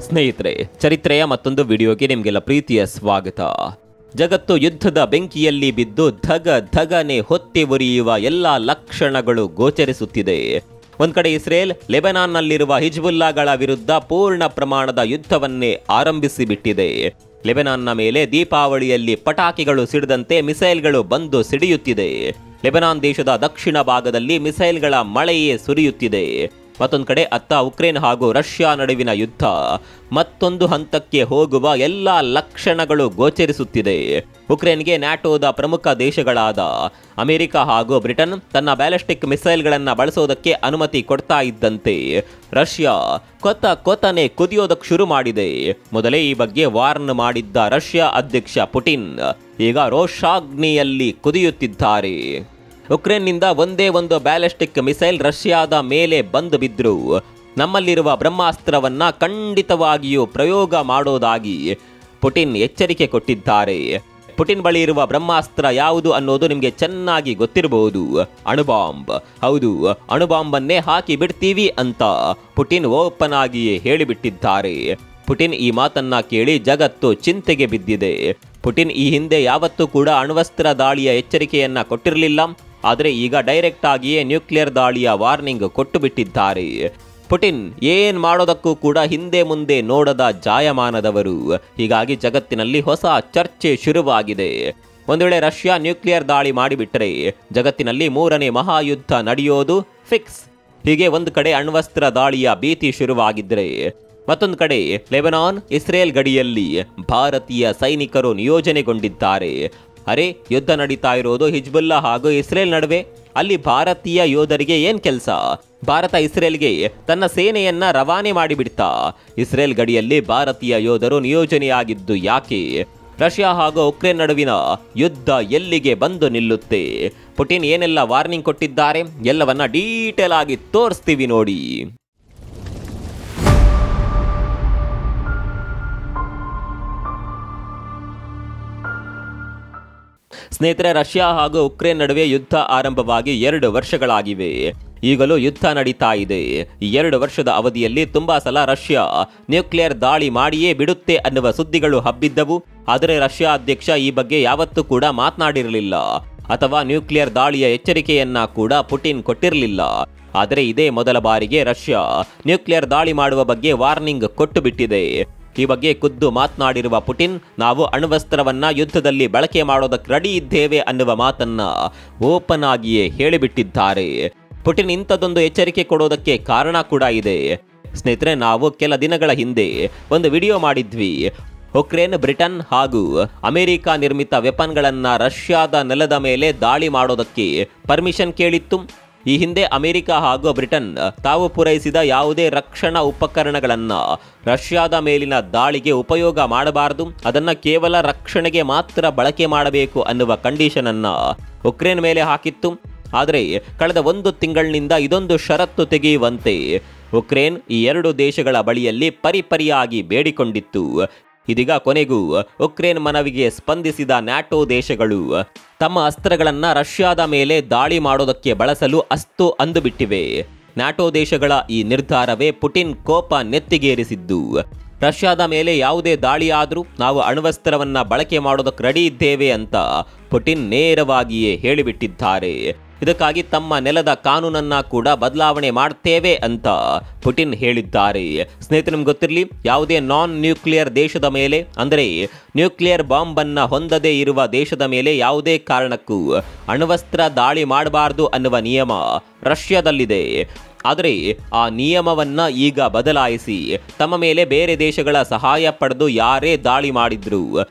ಸ್ನೇಹಿತರೆ, ಚರಿತ್ರೆಯ ಮತ್ತೊಂದು ವಿಡಿಯೋಗೆ ನಿಮಗೆಲ್ಲ ಪ್ರೀತಿಯ ಸ್ವಾಗತ. ಜಗತ್ತು ಯುದ್ಧದ ಬೆಂಕಿಯಲ್ಲಿ ಬಿದ್ದು ಧಗ ಧಗನೆ ಹೊತ್ತಿ ಉರಿಯುವ ಎಲ್ಲ ಲಕ್ಷಣಗಳು ಗೋಚರಿಸುತ್ತಿದೆ. ಒಂದ್ ಕಡೆ ಇಸ್ರೇಲ್ ಲೆಬನಾನ್ನಲ್ಲಿರುವ ಹಿಜ್ಬುಲ್ಲಾಗಳ ವಿರುದ್ಧ ಪೂರ್ಣ ಪ್ರಮಾಣದ ಯುದ್ಧವನ್ನೇ ಆರಂಭಿಸಿಬಿಟ್ಟಿದೆ. ಲೆಬನಾನ್ನ ಮೇಲೆ ದೀಪಾವಳಿಯಲ್ಲಿ ಪಟಾಕಿಗಳು ಸಿಡಿದಂತೆ ಮಿಸೈಲ್ಗಳು ಬಂದು ಸಿಡಿಯುತ್ತಿದೆ. ಲೆಬನಾನ್ ದೇಶದ ದಕ್ಷಿಣ ಭಾಗದಲ್ಲಿ ಮಿಸೈಲ್ಗಳ ಮಳೆಯೇ ಸುರಿಯುತ್ತಿದೆ. ಮತ್ತೊಂದು ಕಡೆ ಅತ್ತ ಉಕ್ರೇನ್ ಹಾಗೂ ರಷ್ಯಾ ನಡುವಿನ ಯುದ್ಧ ಮತ್ತೊಂದು ಹಂತಕ್ಕೆ ಹೋಗುವ ಎಲ್ಲ ಲಕ್ಷಣಗಳು ಗೋಚರಿಸುತ್ತಿದೆ. ಉಕ್ರೇನ್ಗೆ ನ್ಯಾಟೋದ ಪ್ರಮುಖ ದೇಶಗಳಾದ ಅಮೆರಿಕ ಹಾಗೂ ಬ್ರಿಟನ್ ತನ್ನ ಬ್ಯಾಲಿಸ್ಟಿಕ್ ಮಿಸೈಲ್ಗಳನ್ನು ಬಳಸೋದಕ್ಕೆ ಅನುಮತಿ ಕೊಡ್ತಾ ಇದ್ದಂತೆ ರಷ್ಯಾ ಕೊತನೆ ಕುದಿಯೋದಕ್ಕೆ ಶುರು ಮಾಡಿದೆ. ಮೊದಲೇ ಈ ಬಗ್ಗೆ ವಾರ್ನ್ ಮಾಡಿದ್ದ ರಷ್ಯಾ ಅಧ್ಯಕ್ಷ ಪುಟಿನ್ ಈಗ ರೋಷಾಗ್ನಿಯಲ್ಲಿ ಕುದಿಯುತ್ತಿದ್ದಾರೆ. ಉಕ್ರೇನ್ನಿಂದ ಒಂದೇ ಒಂದು ಬ್ಯಾಲಿಸ್ಟಿಕ್ ಮಿಸೈಲ್ ರಷ್ಯಾದ ಮೇಲೆ ಬಂದು ಬಿದ್ದರೂ ನಮ್ಮಲ್ಲಿರುವ ಬ್ರಹ್ಮಾಸ್ತ್ರವನ್ನ ಖಂಡಿತವಾಗಿಯೂ ಪ್ರಯೋಗ ಮಾಡೋದಾಗಿ ಪುಟಿನ್ ಎಚ್ಚರಿಕೆ ಕೊಟ್ಟಿದ್ದಾರೆ. ಪುಟಿನ್ ಬಳಿ ಇರುವ ಬ್ರಹ್ಮಾಸ್ತ್ರ ಯಾವುದು ಅನ್ನೋದು ನಿಮಗೆ ಚೆನ್ನಾಗಿ ಗೊತ್ತಿರಬಹುದು. ಅಣುಬಾಂಬ್. ಹೌದು, ಅಣುಬಾಂಬನ್ನೇ ಹಾಕಿ ಬಿಡ್ತೀವಿ ಅಂತ ಪುಟಿನ್ ಓಪನ್ ಆಗಿಯೇ ಹೇಳಿಬಿಟ್ಟಿದ್ದಾರೆ. ಪುಟಿನ್ ಈ ಮಾತನ್ನ ಕೇಳಿ ಜಗತ್ತು ಚಿಂತೆಗೆ ಬಿದ್ದಿದೆ. ಪುಟಿನ್ ಈ ಹಿಂದೆ ಯಾವತ್ತೂ ಕೂಡ ಅಣ್ವಸ್ತ್ರ ದಾಳಿಯ ಎಚ್ಚರಿಕೆಯನ್ನ ಕೊಟ್ಟಿರಲಿಲ್ಲ. ಆದರೆ ಈಗ ಡೈರೆಕ್ಟ್ ಆಗಿಯೇ ನ್ಯೂಕ್ಲಿಯರ್ ದಾಳಿಯ ವಾರ್ನಿಂಗ್ ಕೊಟ್ಟು ಬಿಟ್ಟಿದ್ದಾರೆ. ಪುಟಿನ್ ಏನ್ ಮಾಡೋದಕ್ಕೂ ಕೂಡ ಹಿಂದೆ ಮುಂದೆ ನೋಡದ ಜಾಯಮಾನದವರು. ಹೀಗಾಗಿ ಜಗತ್ತಿನಲ್ಲಿ ಹೊಸ ಚರ್ಚೆ ಶುರುವಾಗಿದೆ. ಒಂದು ವೇಳೆ ರಷ್ಯಾ ನ್ಯೂಕ್ಲಿಯರ್ ದಾಳಿ ಮಾಡಿಬಿಟ್ಟರೆ ಜಗತ್ತಿನಲ್ಲಿ 3ನೇ ಮಹಾಯುದ್ಧ ನಡೆಯೋದು ಫಿಕ್ಸ್. ಹೀಗೆ ಒಂದು ಕಡೆ ಅಣ್ವಸ್ತ್ರ ದಾಳಿಯ ಭೀತಿ ಶುರುವಾಗಿದ್ದರೆ ಮತ್ತೊಂದು ಕಡೆ ಲೆಬನಾನ್ ಇಸ್ರೇಲ್ ಗಡಿಯಲ್ಲಿ ಭಾರತೀಯ ಸೈನಿಕರು ನಿಯೋಜನೆಗೊಂಡಿದ್ದಾರೆ. ಅರೆ, ಯುದ್ಧ ನಡೀತಾ ಇರೋದು ಹಿಜ್ಬುಲ್ಲಾ ಹಾಗೂ ಇಸ್ರೇಲ್ ನಡುವೆ. ಅಲ್ಲಿ ಭಾರತೀಯ ಯೋಧರಿಗೆ ಏನ್ ಕೆಲಸ? ಭಾರತ ಇಸ್ರೇಲ್ಗೆ ತನ್ನ ಸೇನೆಯನ್ನ ರವಾನೆ ಮಾಡಿಬಿಡ್ತಾ? ಇಸ್ರೇಲ್ ಗಡಿಯಲ್ಲಿ ಭಾರತೀಯ ಯೋಧರು ನಿಯೋಜನೆಯಾಗಿದ್ದು ಯಾಕೆ? ರಷ್ಯಾ ಹಾಗೂ ಉಕ್ರೇನ್ ನಡುವಿನ ಯುದ್ಧ ಎಲ್ಲಿಗೆ ಬಂದು ನಿಲ್ಲುತ್ತೆ? ಪುಟಿನ್ ಏನೆಲ್ಲ ವಾರ್ನಿಂಗ್ ಕೊಟ್ಟಿದ್ದಾರೆ ಎಲ್ಲವನ್ನ ಡೀಟೇಲ್ ಆಗಿ ತೋರಿಸ್ತೀವಿ ನೋಡಿ. ಸ್ನೇಹಿತರೆ, ರಷ್ಯಾ ಹಾಗೂ ಉಕ್ರೇನ್ ನಡುವೆ ಯುದ್ಧ ಆರಂಭವಾಗಿ 2 ವರ್ಷಗಳಾಗಿವೆ. ಈಗಲೂ ಯುದ್ಧ ನಡೀತಾ ಇದೆ. ಈ 2 ವರ್ಷದ ಅವಧಿಯಲ್ಲಿ ತುಂಬಾ ಸಲ ರಷ್ಯಾ ನ್ಯೂಕ್ಲಿಯರ್ ದಾಳಿ ಮಾಡಿಯೇ ಬಿಡುತ್ತೆ ಅನ್ನುವ ಸುದ್ದಿಗಳು ಹಬ್ಬಿದ್ದವು. ಆದರೆ ರಷ್ಯಾ ಅಧ್ಯಕ್ಷ ಈ ಬಗ್ಗೆ ಯಾವತ್ತೂ ಕೂಡ ಮಾತನಾಡಿರಲಿಲ್ಲ ಅಥವಾ ನ್ಯೂಕ್ಲಿಯರ್ ದಾಳಿಯ ಎಚ್ಚರಿಕೆಯನ್ನ ಕೂಡ ಪುಟಿನ್ ಕೊಟ್ಟಿರಲಿಲ್ಲ. ಆದರೆ ಇದೇ ಮೊದಲ ಬಾರಿಗೆ ರಷ್ಯಾ ನ್ಯೂಕ್ಲಿಯರ್ ದಾಳಿ ಮಾಡುವ ಬಗ್ಗೆ ವಾರ್ನಿಂಗ್ ಕೊಟ್ಟು ಬಿಟ್ಟಿದೆ. ಈ ಬಗ್ಗೆ ಖುದ್ದು ಮಾತನಾಡಿರುವ ಪುಟಿನ್, ನಾವು ಅಣ್ವಸ್ತ್ರವನ್ನ ಯುದ್ಧದಲ್ಲಿ ಬಳಕೆ ಮಾಡೋದಕ್ಕೆ ರೆಡಿ ಇದ್ದೇವೆ ಅನ್ನುವ ಮಾತನ್ನ ಓಪನ್ ಆಗಿಯೇ ಹೇಳಿಬಿಟ್ಟಿದ್ದಾರೆ. ಪುಟಿನ್ ಇಂಥದ್ದೊಂದು ಎಚ್ಚರಿಕೆ ಕೊಡೋದಕ್ಕೆ ಕಾರಣ ಕೂಡ ಇದೆ. ಸ್ನೇಹಿತರೆ, ನಾವು ಕೆಲ ದಿನಗಳ ಹಿಂದೆ ಒಂದು ವಿಡಿಯೋ ಮಾಡಿದ್ವಿ. ಉಕ್ರೇನ್ ಬ್ರಿಟನ್ ಹಾಗೂ ಅಮೆರಿಕ ನಿರ್ಮಿತ ವೆಪನ್ಗಳನ್ನ ರಷ್ಯಾದ ನೆಲದ ಮೇಲೆ ದಾಳಿ ಮಾಡೋದಕ್ಕೆ ಪರ್ಮಿಷನ್ ಕೇಳಿತ್ತು. ಈ ಹಿಂದೆ ಅಮೆರಿಕ ಹಾಗೂ ಬ್ರಿಟನ್ ತಾವು ಪೂರೈಸಿದ ಯಾವುದೇ ರಕ್ಷಣಾ ಉಪಕರಣಗಳನ್ನ ರಷ್ಯಾದ ಮೇಲಿನ ದಾಳಿಗೆ ಉಪಯೋಗ ಮಾಡಬಾರದು, ಅದನ್ನ ಕೇವಲ ರಕ್ಷಣೆಗೆ ಮಾತ್ರ ಬಳಕೆ ಮಾಡಬೇಕು ಅನ್ನುವ ಕಂಡೀಷನ್ ಅನ್ನ ಉಕ್ರೇನ್ ಮೇಲೆ ಹಾಕಿತ್ತು. ಆದರೆ ಕಳೆದ 1 ತಿಂಗಳಿನಿಂದ ಇದೊಂದು ಷರತ್ತು ತೆಗೆಯುವಂತೆ ಉಕ್ರೇನ್ ಈ 2 ದೇಶಗಳ ಬಳಿಯಲ್ಲಿ ಪರಿಪರಿಯಾಗಿ ಬೇಡಿಕೊಂಡಿತ್ತು. ಇದೀಗ ಕೊನೆಗೂ ಉಕ್ರೇನ್ ಮನವಿಗೆ ಸ್ಪಂದಿಸಿದ ನ್ಯಾಟೋ ದೇಶಗಳು ತಮ್ಮ ಅಸ್ತ್ರಗಳನ್ನ ರಷ್ಯಾದ ಮೇಲೆ ದಾಳಿ ಮಾಡೋದಕ್ಕೆ ಬಳಸಲು ಅಸ್ತು ಅಂದುಬಿಟ್ಟಿವೆ. ನ್ಯಾಟೋ ದೇಶಗಳ ಈ ನಿರ್ಧಾರವೇ ಪುಟಿನ್ ಕೋಪ ನೆತ್ತಿಗೇರಿಸಿದ್ದು. ರಷ್ಯಾದ ಮೇಲೆ ಯಾವುದೇ ದಾಳಿಯಾದರೂ ನಾವು ಅಣ್ವಸ್ತ್ರವನ್ನ ಬಳಕೆ ಮಾಡೋದಕ್ಕೆ ರೆಡಿ ಇದ್ದೇವೆ ಅಂತ ಪುಟಿನ್ ನೇರವಾಗಿಯೇ ಹೇಳಿಬಿಟ್ಟಿದ್ದಾರೆ. ಇದಕ್ಕಾಗಿ ತಮ್ಮ ನೆಲದ ಕಾನೂನನ್ನ ಕೂಡ ಬದಲಾವಣೆ ಮಾಡ್ತೇವೆ ಅಂತ ಪುಟಿನ್ ಹೇಳಿದ್ದಾರೆ. ಸ್ನೇಹಿತರೆ, ನಿಮ್ಗೆ ಗೊತ್ತಿರಲಿ, ಯಾವುದೇ ನಾನ್ ನ್ಯೂಕ್ಲಿಯರ್ ದೇಶದ ಮೇಲೆ, ಅಂದರೆ ನ್ಯೂಕ್ಲಿಯರ್ ಬಾಂಬ್ ಅನ್ನ ಹೊಂದದೇ ಇರುವ ದೇಶದ ಮೇಲೆ ಯಾವುದೇ ಕಾರಣಕ್ಕೂ ಅಣ್ವಸ್ತ್ರ ದಾಳಿ ಮಾಡಬಾರದು ಅನ್ನುವ ನಿಯಮ ರಷ್ಯಾದಲ್ಲಿದೆ. ಆದರೆ ಆ ನಿಯಮವನ್ನ ಈಗ ಬದಲಾಯಿಸಿ ತಮ್ಮ ಮೇಲೆ ಬೇರೆ ದೇಶಗಳ ಸಹಾಯ ಪಡೆದು ಯಾರೇ ದಾಳಿ ಮಾಡಿದ್ರು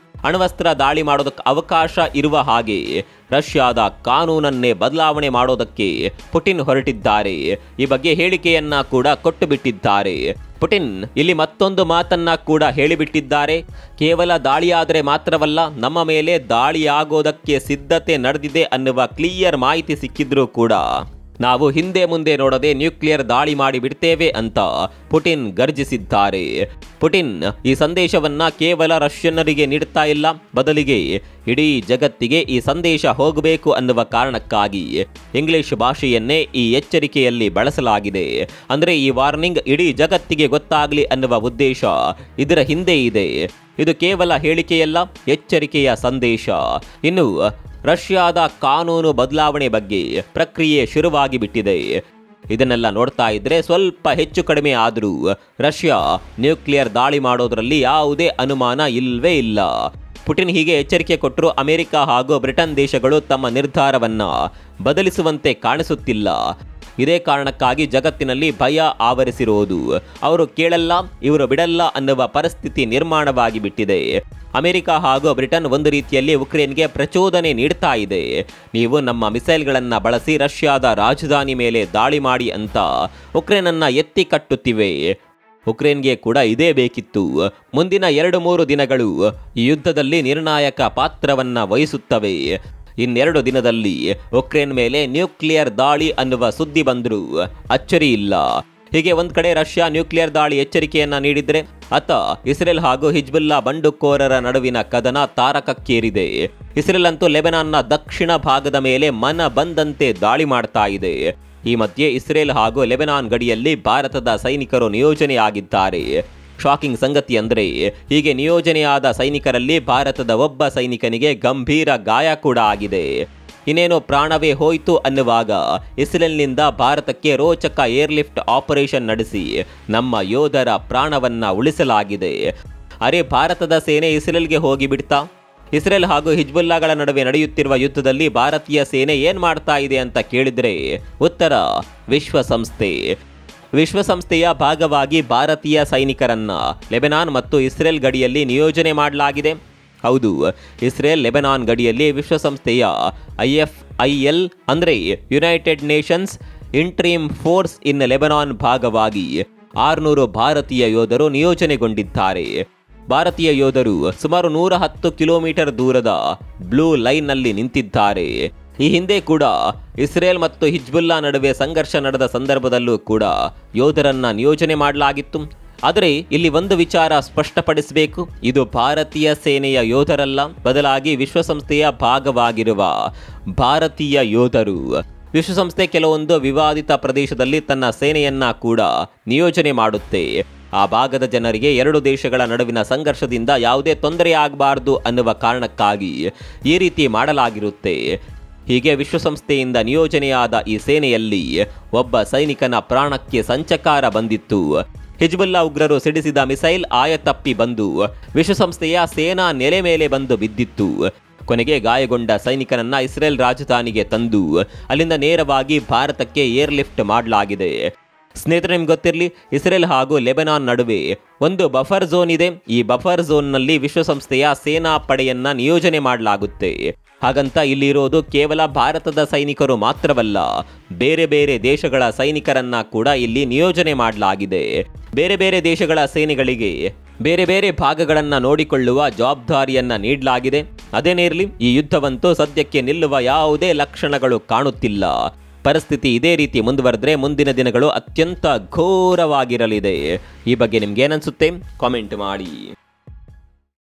ಅಣ್ವಸ್ತ್ರ ದಾಳಿ ಮಾಡೋದಕ್ಕೆ ಅವಕಾಶ ಇರುವ ಹಾಗೆ ರಷ್ಯಾದ ಕಾನೂನನ್ನೇ ಬದಲಾವಣೆ ಮಾಡೋದಕ್ಕೆ ಪುಟಿನ್ ಹೊರಟಿದ್ದಾರೆ. ಈ ಬಗ್ಗೆ ಹೇಳಿಕೆಯನ್ನ ಕೂಡ ಕೊಟ್ಟು ಬಿಟ್ಟಿದ್ದಾರೆ. ಪುಟಿನ್ ಇಲ್ಲಿ ಮತ್ತೊಂದು ಮಾತನ್ನ ಕೂಡ ಹೇಳಿಬಿಟ್ಟಿದ್ದಾರೆ. ಕೇವಲ ದಾಳಿಯಾದರೆ ಮಾತ್ರವಲ್ಲ, ನಮ್ಮ ಮೇಲೆ ದಾಳಿಯಾಗೋದಕ್ಕೆ ಸಿದ್ಧತೆ ನಡೆದಿದೆ ಅನ್ನುವ ಕ್ಲಿಯರ್ ಮಾಹಿತಿ ಸಿಕ್ಕಿದ್ರೂ ಕೂಡ ನಾವು ಹಿಂದೆ ಮುಂದೆ ನೋಡದೆ ನ್ಯೂಕ್ಲಿಯರ್ ದಾಳಿ ಮಾಡಿ ಬಿಡ್ತೇವೆ ಅಂತ ಪುಟಿನ್ ಗರ್ಜಿಸಿದ್ದಾರೆ. ಪುಟಿನ್ ಈ ಸಂದೇಶವನ್ನ ಕೇವಲ ರಷ್ಯನ್ನರಿಗೆ ನೀಡುತ್ತಾ ಇಲ್ಲ, ಬದಲಿಗೆ ಇಡೀ ಜಗತ್ತಿಗೆ ಈ ಸಂದೇಶ ಹೋಗಬೇಕು ಅನ್ನುವ ಕಾರಣಕ್ಕಾಗಿ ಇಂಗ್ಲಿಷ್ ಭಾಷೆಯನ್ನೇ ಈ ಎಚ್ಚರಿಕೆಯಲ್ಲಿ ಬಳಸಲಾಗಿದೆ. ಅಂದ್ರೆ ಈ ವಾರ್ನಿಂಗ್ ಇಡೀ ಜಗತ್ತಿಗೆ ಗೊತ್ತಾಗಲಿ ಅನ್ನುವ ಉದ್ದೇಶ ಇದರ ಹಿಂದೆ ಇದೆ. ಇದು ಕೇವಲ ಹೇಳಿಕೆಯಲ್ಲ, ಎಚ್ಚರಿಕೆಯ ಸಂದೇಶ. ಇನ್ನು ರಷ್ಯಾದ ಕಾನೂನು ಬದಲಾವಣೆ ಬಗ್ಗೆ ಪ್ರಕ್ರಿಯೆ ಶುರುವಾಗಿ ಬಿಟ್ಟಿದೆ. ಇದನ್ನೆಲ್ಲ ನೋಡ್ತಾ ಇದ್ರೆ ಸ್ವಲ್ಪ ಹೆಚ್ಚು ಕಡಿಮೆ ಆದರೂ ರಷ್ಯಾ ನ್ಯೂಕ್ಲಿಯರ್ ದಾಳಿ ಮಾಡೋದ್ರಲ್ಲಿ ಯಾವುದೇ ಅನುಮಾನ ಇಲ್ವೇ ಇಲ್ಲ. ಪುಟಿನ್ ಹೀಗೆ ಎಚ್ಚರಿಕೆ ಕೊಟ್ಟರು ಅಮೆರಿಕ ಹಾಗೂ ಬ್ರಿಟನ್ ದೇಶಗಳು ತಮ್ಮ ನಿರ್ಧಾರವನ್ನ ಬದಲಿಸುವಂತೆ ಕಾಣಿಸುತ್ತಿಲ್ಲ. ಇದೇ ಕಾರಣಕ್ಕಾಗಿ ಜಗತ್ತಿನಲ್ಲಿ ಭಯ ಆವರಿಸಿರುವುದು. ಅವರು ಕೇಳಲ್ಲ, ಇವರು ಬಿಡಲ್ಲ ಅನ್ನುವ ಪರಿಸ್ಥಿತಿ ನಿರ್ಮಾಣವಾಗಿ ಬಿಟ್ಟಿದೆ. ಅಮೆರಿಕ ಹಾಗೂ ಬ್ರಿಟನ್ ಒಂದು ರೀತಿಯಲ್ಲಿ ಉಕ್ರೇನ್ಗೆ ಪ್ರಚೋದನೆ ನೀಡ್ತಾ ಇದೆ. ನೀವು ನಮ್ಮ ಮಿಸೈಲ್ಗಳನ್ನು ಬಳಸಿ ರಷ್ಯಾದ ರಾಜಧಾನಿ ಮೇಲೆ ದಾಳಿ ಮಾಡಿ ಅಂತ ಉಕ್ರೇನನ್ನ ಎತ್ತಿ ಕಟ್ಟುತ್ತಿವೆ. ಉಕ್ರೇನ್ಗೆ ಕೂಡ ಇದೇ ಬೇಕಿತ್ತು. ಮುಂದಿನ 2-3 ದಿನಗಳು ಈ ಯುದ್ಧದಲ್ಲಿ ನಿರ್ಣಾಯಕ ಪಾತ್ರವನ್ನ ವಹಿಸುತ್ತವೆ. ಇನ್ನೆರಡು ದಿನದಲ್ಲಿ ಉಕ್ರೇನ್ ಮೇಲೆ ನ್ಯೂಕ್ಲಿಯರ್ ದಾಳಿ ಅನ್ನುವ ಸುದ್ದಿ ಬಂದರೂ ಅಚ್ಚರಿ ಇಲ್ಲ. ಹೀಗೆ ಒಂದ್ ಕಡೆ ರಷ್ಯಾ ನ್ಯೂಕ್ಲಿಯರ್ ದಾಳಿ ಎಚ್ಚರಿಕೆಯನ್ನ ನೀಡಿದ್ರೆ, ಅತ್ತ ಇಸ್ರೇಲ್ ಹಾಗೂ ಹಿಜ್ಬುಲ್ಲಾ ಬಂಡುಕೋರರ ನಡುವಿನ ಕದನ ತಾರಕಕ್ಕೇರಿದೆ. ಇಸ್ರೇಲ್ ಅಂತೂ ಲೆಬನಾನ್ನ ದಕ್ಷಿಣ ಭಾಗದ ಮೇಲೆ ಮನ ಬಂದಂತೆ ದಾಳಿ ಮಾಡ್ತಾ ಇದೆ. ಈ ಮಧ್ಯೆ ಇಸ್ರೇಲ್ ಹಾಗೂ ಲೆಬನಾನ್ ಗಡಿಯಲ್ಲಿ ಭಾರತದ ಸೈನಿಕರು ನಿಯೋಜನೆಯಾಗಿದ್ದಾರೆ. ಶಾಕಿಂಗ್ ಸಂಗತಿ ಅಂದ್ರೆ, ಹೀಗೆ ನಿಯೋಜನೆಯಾದ ಸೈನಿಕರಲ್ಲಿ ಭಾರತದ ಒಬ್ಬ ಸೈನಿಕನಿಗೆ ಗಂಭೀರ ಗಾಯ ಕೂಡ ಆಗಿದೆ. ಇನ್ನೇನು ಪ್ರಾಣವೇ ಹೋಯ್ತು ಅನ್ನುವಾಗ ಇಸ್ರೇಲ್ನಿಂದ ಭಾರತಕ್ಕೆ ರೋಚಕ ಏರ್ಲಿಫ್ಟ್ ಆಪರೇಷನ್ ನಡೆಸಿ ನಮ್ಮ ಯೋಧರ ಪ್ರಾಣವನ್ನ ಉಳಿಸಲಾಗಿದೆ. ಅರೆ, ಭಾರತದ ಸೇನೆ ಇಸ್ರೇಲ್ಗೆ ಹೋಗಿ ಬಿಡ್ತಾ? ಇಸ್ರೇಲ್ ಹಾಗೂ ಹಿಜ್ಬುಲ್ಲಾಗಳ ನಡುವೆ ನಡೆಯುತ್ತಿರುವ ಯುದ್ಧದಲ್ಲಿ ಭಾರತೀಯ ಸೇನೆ ಏನ್ ಮಾಡ್ತಾ ಇದೆ ಅಂತ ಕೇಳಿದ್ರೆ ಉತ್ತರ ವಿಶ್ವಸಂಸ್ಥೆಯ ಭಾಗವಾಗಿ ಭಾರತೀಯ ಸೈನಿಕರನ್ನ ಲೆಬನಾನ್ ಮತ್ತು ಇಸ್ರೇಲ್ ಗಡಿಯಲ್ಲಿ ನಿಯೋಜನೆ ಮಾಡಲಾಗಿದೆ. ಹೌದು, ಇಸ್ರೇಲ್ ಲೆಬನಾನ್ ಗಡಿಯಲ್ಲಿ ವಿಶ್ವಸಂಸ್ಥೆಯ IFIL ಅಂದ್ರೆ United Nations interim force in Lebanon ಭಾಗವಾಗಿ 600 ಭಾರತೀಯ ಯೋಧರು ನಿಯೋಜನೆಗೊಂಡಿದ್ದಾರೆ. ಭಾರತೀಯ ಯೋಧರು ಸುಮಾರು 110 ಕಿಲೋಮೀಟರ್ ದೂರದ ಬ್ಲೂ ಲೈನ್ನಲ್ಲಿ ನಿಂತಿದ್ದಾರೆ. ಈ ಹಿಂದೆ ಕೂಡ ಇಸ್ರೇಲ್ ಮತ್ತು ಹಿಜ್ಬುಲ್ಲಾ ನಡುವೆ ಸಂಘರ್ಷ ನಡೆದ ಸಂದರ್ಭದಲ್ಲೂ ಕೂಡ ಯೋಧರನ್ನ ನಿಯೋಜನೆ ಮಾಡಲಾಗಿತ್ತು. ಆದರೆ ಇಲ್ಲಿ ಒಂದು ವಿಚಾರ ಸ್ಪಷ್ಟಪಡಿಸಬೇಕು, ಇದು ಭಾರತೀಯ ಸೇನೆಯ ಯೋಧರಲ್ಲ, ಬದಲಾಗಿ ವಿಶ್ವಸಂಸ್ಥೆಯ ಭಾಗವಾಗಿರುವ ಭಾರತೀಯ ಯೋಧರು. ವಿಶ್ವಸಂಸ್ಥೆ ಕೆಲವೊಂದು ವಿವಾದಿತ ಪ್ರದೇಶದಲ್ಲಿ ತನ್ನ ಸೇನೆಯನ್ನ ಕೂಡ ನಿಯೋಜನೆ ಮಾಡುತ್ತೆ. ಆ ಭಾಗದ ಜನರಿಗೆ 2 ದೇಶಗಳ ನಡುವಿನ ಸಂಘರ್ಷದಿಂದ ಯಾವುದೇ ತೊಂದರೆ ಆಗಬಾರದು ಅನ್ನುವ ಕಾರಣಕ್ಕಾಗಿ ಈ ರೀತಿ ಮಾಡಲಾಗಿರುತ್ತೆ. ಹೀಗೆ ವಿಶ್ವಸಂಸ್ಥೆಯಿಂದ ನಿಯೋಜನೆಯಾದ ಈ ಸೇನೆಯಲ್ಲಿ ಒಬ್ಬ ಸೈನಿಕನ ಪ್ರಾಣಕ್ಕೆ ಸಂಚಕಾರ ಬಂದಿತ್ತು. ಹಿಜ್ಬುಲ್ಲಾ ಉಗ್ರರು ಸಿಡಿಸಿದ ಮಿಸೈಲ್ ಆಯತಪ್ಪಿ ಬಂದು ವಿಶ್ವಸಂಸ್ಥೆಯ ಸೇನಾ ನೆಲೆ ಮೇಲೆ ಬಂದು ಬಿದ್ದಿತ್ತು. ಕೊನೆಗೆ ಗಾಯಗೊಂಡ ಸೈನಿಕನನ್ನ ಇಸ್ರೇಲ್ ರಾಜಧಾನಿಗೆ ತಂದು ಅಲ್ಲಿಂದ ನೇರವಾಗಿ ಭಾರತಕ್ಕೆ ಏರ್ಲಿಫ್ಟ್ ಮಾಡಲಾಗಿದೆ. ಸ್ನೇಹಿತರೆ, ನಿಮ್ಗೆ ಗೊತ್ತಿರಲಿ, ಇಸ್ರೇಲ್ ಹಾಗೂ ಲೆಬನಾನ್ ನಡುವೆ ಒಂದು ಬಫರ್ ಝೋನ್ ಇದೆ. ಈ ಬಫರ್ ಝೋನ್ನಲ್ಲಿ ವಿಶ್ವಸಂಸ್ಥೆಯ ಸೇನಾ ಪಡೆಯನ್ನ ನಿಯೋಜನೆ ಮಾಡಲಾಗುತ್ತೆ. ಹಾಗಂತ ಇಲ್ಲಿರೋದು ಕೇವಲ ಭಾರತದ ಸೈನಿಕರು ಮಾತ್ರವಲ್ಲ, ಬೇರೆ ಬೇರೆ ದೇಶಗಳ ಸೈನಿಕರನ್ನ ಕೂಡ ಇಲ್ಲಿ ನಿಯೋಜನೆ ಮಾಡಲಾಗಿದೆ. ಬೇರೆ ಬೇರೆ ದೇಶಗಳ ಸೇನೆಗಳಿಗೆ ಬೇರೆ ಬೇರೆ ಭಾಗಗಳನ್ನ ನೋಡಿಕೊಳ್ಳುವ ಜವಾಬ್ದಾರಿಯನ್ನ ನೀಡಲಾಗಿದೆ. ಅದೇನೇ ಇರಲಿ, ಈ ಯುದ್ಧವಂತೂ ಸದ್ಯಕ್ಕೆ ನಿಲ್ಲುವ ಯಾವುದೇ ಲಕ್ಷಣಗಳು ಕಾಣುತ್ತಿಲ್ಲ. ಪರಿಸ್ಥಿತಿ ಇದೇ ರೀತಿ ಮುಂದುವರೆದ್ರೆ ಮುಂದಿನ ದಿನಗಳು ಅತ್ಯಂತ ಘೋರವಾಗಿರಲಿದೆ. ಈ ಬಗ್ಗೆ ನಿಮ್ಗೆ ಏನನ್ಸುತ್ತೆ? ಕಾಮೆಂಟ್ ಮಾಡಿ.